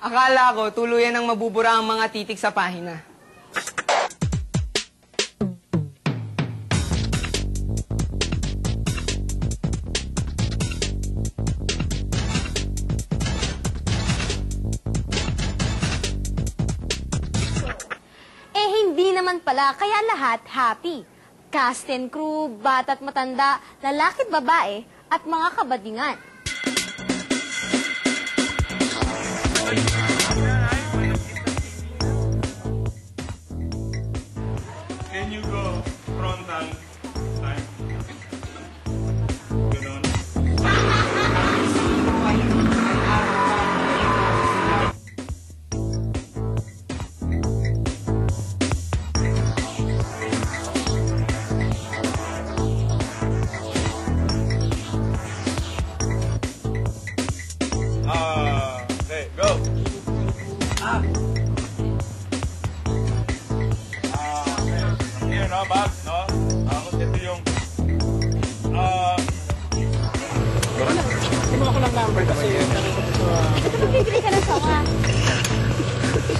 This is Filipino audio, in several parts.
Akala ko, tuluyan ng mabubura ang mga titik sa pahina. Eh, hindi naman pala, kaya lahat happy. Cast and crew, bata't matanda, lalaki't babae, at mga kabadingan. Can you go frontal time? Ganon. Okay, go! No, Babs, no? Tapos ito yung... Kumuha ko ng number kasi Bibili ka ng sawa.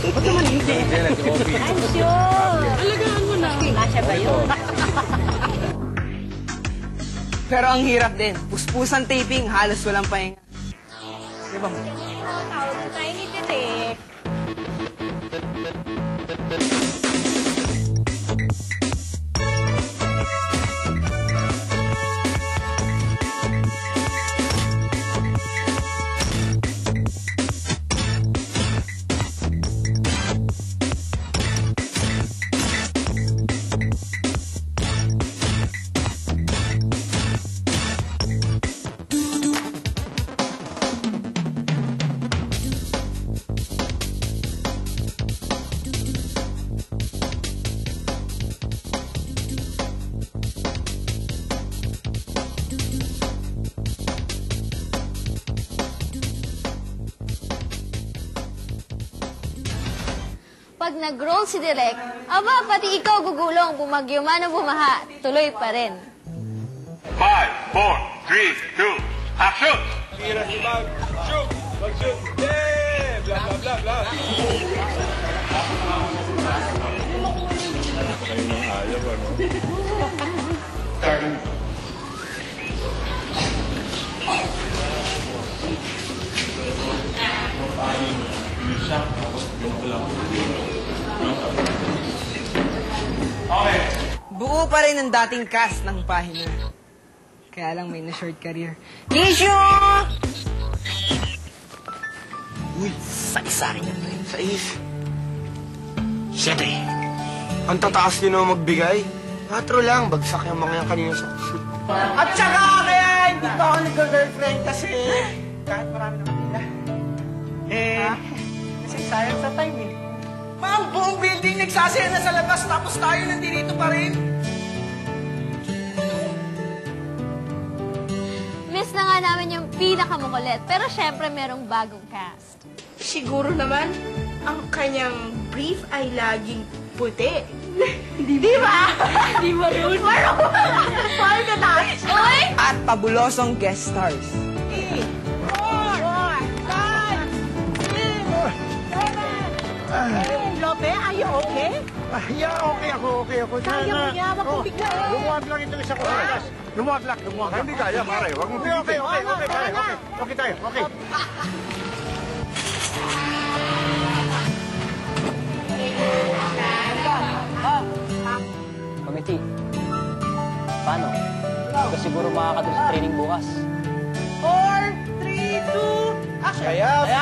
ba't naman hindi? I'm sure. Alagaan mo na. Masya ba yun? Pero ang hirap din. Puspusan taping, halos walang pahinga. Diba? Tawag tayo ni Titik. Pag nag-roll si Direk, aba, pati ikaw gugulong, bumagyo man o bumaha, tuloy pa rin. 5, 4, 3, 2, action! Tira si Bob. Shoot! Mag-shoot! Yeah! Blah, blah, blah, blah. Kayo nang ayaw, ano? Okay. Buo pa rin ang dating cast ng pahina. Kaya lang may na-short career. Nisho! Uy, sa-isa rin yan, pre. Sa-is. Siyempre, ang tataas din naman magbigay. Patro lang, bagsak yung mga yan kanina sa... At saka kaya hindi pa ako nag-girlfriend kasi kahit marami naman nila. Kasi sayang sa time eh. Ma'am, buong building nagsasaya na sa labas tapos tayo nandito pa rin. Miss na nga namin yung pinakamukulit, pero syempre merong bagong cast. Siguro naman, ang kanyang brief ay laging puti. Di ba? Di ba yun? Parang ka tayo. Uy! At pabulosong guest stars. 4, 5, 6, 7, 8. Lope, are you okay? Yeah, okay ako. Kaya mo niya, wag kong bigla. Lumuwag lang ito isa ko. Lumuwag lang. Hindi kaya, pare. Wag mo Okay, tayo. Okay tayo, okay. Committee, paano? Hindi ka siguro makakadun sa training bukas. 4, 3, 2, action! Kaya sa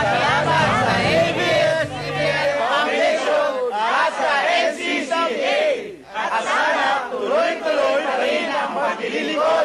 ABS-CBN Foundation at sa NCCA at sana tuloy-tuloy pa rin ang paglilingkod